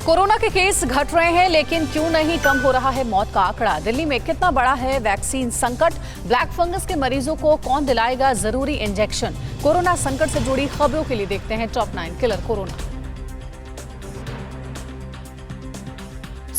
Corona के case घट रहे हैं, लेकिन क्यों नहीं कम हो रहा है मौत का आंकड़ा। दिल्ली में कितना बड़ा है वैक्सीन संकट। ब्लैक फंगस के मरीजों को कौन दिलाएगा जरूरी इंजेक्शन। कोरोना संकट से जुड़ी खबरों के लिए देखते हैं टॉप 9 किलर कोरोना।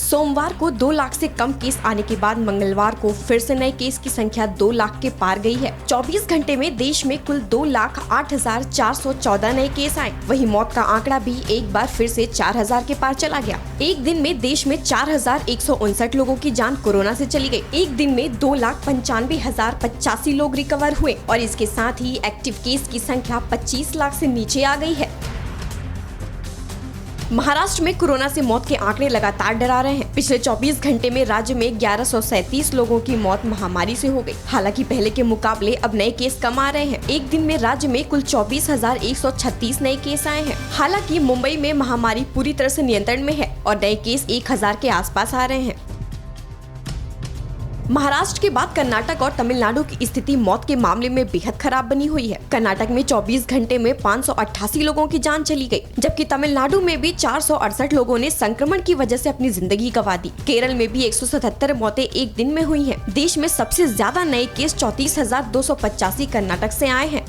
सोमवार को 2 लाख से कम केस आने के बाद मंगलवार को फिर से नए केस की संख्या 2 लाख के पार गई है। 24 घंटे में देश में कुल 2,08,414 नए केस आए। वहीं मौत का आंकड़ा भी एक बार फिर से 4,000 के पार चला गया। एक दिन में देश में 4,159 लोगों की जान कोरोना से चली गई। एक दिन में 2,95,085 लोग रिकवर हुए और इसके साथ ही एक्टिव केस की संख्या 25 लाख से नीचे आ गई है। महाराष्ट्र में कोरोना से मौत के आंकड़े लगातार डरा रहे हैं। पिछले 24 घंटे में राज्य में 1137 लोगों की मौत महामारी से हो गई। हालांकि पहले के मुकाबले अब नए केस कम आ रहे हैं। एक दिन में राज्य में कुल 24,136 नए केस आए हैं। हालांकि मुंबई में महामारी पूरी तरह से नियंत्रण में है और नए केस 1,000 के आसपास आ रहे हैं। महाराष्ट्र के बाद कर्नाटक और तमिलनाडु की स्थिति मौत के मामले में बेहद खराब बनी हुई है। कर्नाटक में 24 घंटे में 588 लोगों की जान चली गई, जबकि तमिलनाडु में भी 468 लोगों ने संक्रमण की वजह से अपनी जिंदगी गंवा दी। केरल में भी 177 मौतें एक दिन में हुई हैं। देश में सबसे ज्यादा नए केस 34,285 कर्नाटक से आए हैं।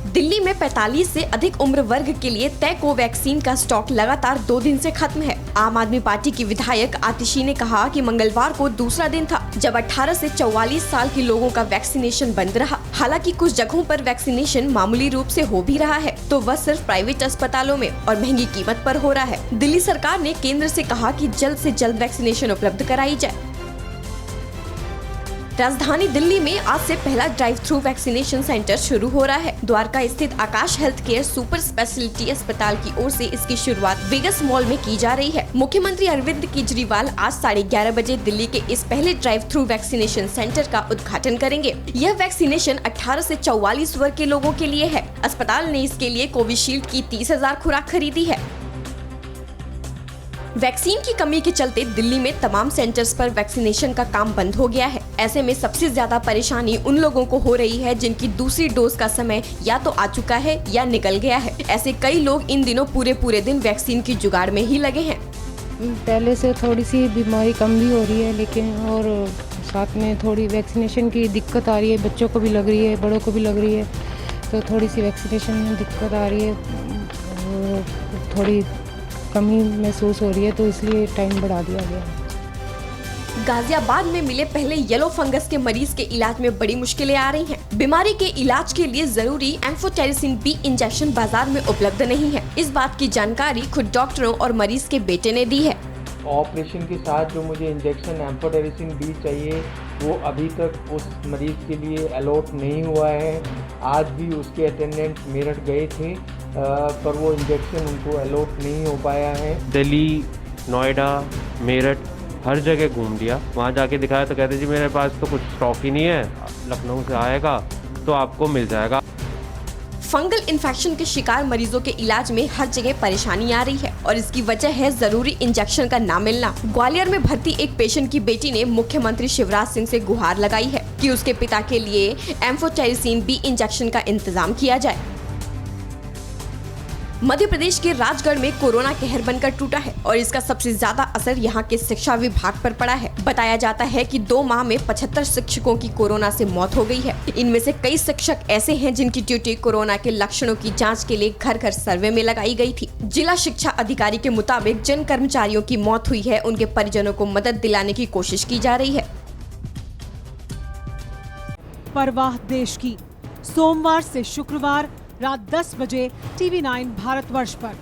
दिल्ली में 45 से अधिक उम्र वर्ग के लिए तय कोवैक्सीन का स्टॉक लगातार 2 दिन से खत्म है। आम आदमी पार्टी की विधायक आतिशी ने कहा कि मंगलवार को दूसरा दिन था जब 18 से 44 साल के लोगों का वैक्सीनेशन बंद रहा। हालांकि कुछ जगहों पर वैक्सीनेशन मामूली रूप से हो भी रहा है, तो वह सिर्फ प्राइवेट अस्पतालों में और महंगी कीमत पर हो रहा है। दिल्ली सरकार ने केंद्र से कहा कि जल्द से जल्द वैक्सीनेशन उपलब्ध कराई जाए। राजधानी दिल्ली में आज से पहला ड्राइव थ्रू वैक्सीनेशन सेंटर शुरू हो रहा है। द्वारका स्थित आकाश हेल्थ केयर सुपर स्पेशलिटी अस्पताल की ओर से इसकी शुरुआत वेगस मॉल में की जा रही है। मुख्यमंत्री अरविंद केजरीवाल आज 11:30 बजे दिल्ली के इस पहले ड्राइव थ्रू वैक्सीनेशन सेंटर का उद्घाटन करेंगे। यह वैक्सीनेशन 18 से 44 वर्ग के लोगों के लिए है। अस्पताल ने इसके लिए कोविशील्ड की 30,000 खुराक खरीदी है। वैक्सीन की कमी के चलते दिल्ली में तमाम सेंटर्स पर वैक्सीनेशन का काम बंद हो गया है। ऐसे में सबसे ज्यादा परेशानी उन लोगों को हो रही है जिनकी दूसरी डोज का समय या तो आ चुका है या निकल गया है। ऐसे कई लोग इन दिनों पूरे दिन वैक्सीन की जुगाड़ में ही लगे हैं। पहले से थोड़ी सी बीमारी कम भी हो रही है, लेकिन और साथ में थोड़ी वैक्सीनेशन की दिक्कत आ रही है। बच्चों को भी लग रही है, बड़ों को भी लग रही है, तो थोड़ी सी वैक्सीनेशन में दिक्कत आ रही है, थोड़ी कमी महसूस हो रही है, तो इसलिए टाइम बढ़ा दिया गया है। गाजियाबाद में मिले पहले येलो फंगस के मरीज के इलाज में बड़ी मुश्किलें आ रही हैं। बीमारी के इलाज के लिए जरूरी एम्फोटेरिसिन बी इंजेक्शन बाजार में उपलब्ध नहीं है। इस बात की जानकारी खुद डॉक्टरों और मरीज के बेटे ने दी है। ऑपरेशन के साथ जो मुझे इंजेक्शन एम्फोटेरिसिन बी चाहिए वो अभी तक उस मरीज के लिए अलॉट नहीं हुआ है। आज भी उसके अटेंडेंट मेरठ गए थे, पर वो इंजेक्शन उनको अलॉट नहीं हो पाया है। दिल्ली, नोएडा, मेरठ हर जगह घूम लिया। वहाँ जाके दिखाया तो कहते जी मेरे पास तो कुछ स्टॉक ही नहीं है, लखनऊ से आएगा तो आपको मिल जाएगा। फंगल इन्फेक्शन के शिकार मरीजों के इलाज में हर जगह परेशानी आ रही है और इसकी वजह है जरूरी इंजेक्शन का ना मिलना। ग्वालियर में भर्ती एक पेशेंट की बेटी ने मुख्यमंत्री शिवराज सिंह से गुहार लगाई है कि उसके पिता के लिए एम्फोटेरिसिन बी इंजेक्शन का इंतजाम किया जाए। मध्य प्रदेश के राजगढ़ में कोरोना कहर बनकर टूटा है और इसका सबसे ज्यादा असर यहाँ के शिक्षा विभाग पर पड़ा है। बताया जाता है कि 2 माह में 75 शिक्षकों की कोरोना से मौत हो गई है। इनमें से कई शिक्षक ऐसे हैं जिनकी ड्यूटी कोरोना के लक्षणों की जांच के लिए घर घर सर्वे में लगाई गई थी। जिला शिक्षा अधिकारी के मुताबिक जिन कर्मचारियों की मौत हुई है उनके परिजनों को मदद दिलाने की कोशिश की जा रही है। परवाह देश की, सोमवार से शुक्रवार रात 10 बजे TV9 भारतवर्ष पर।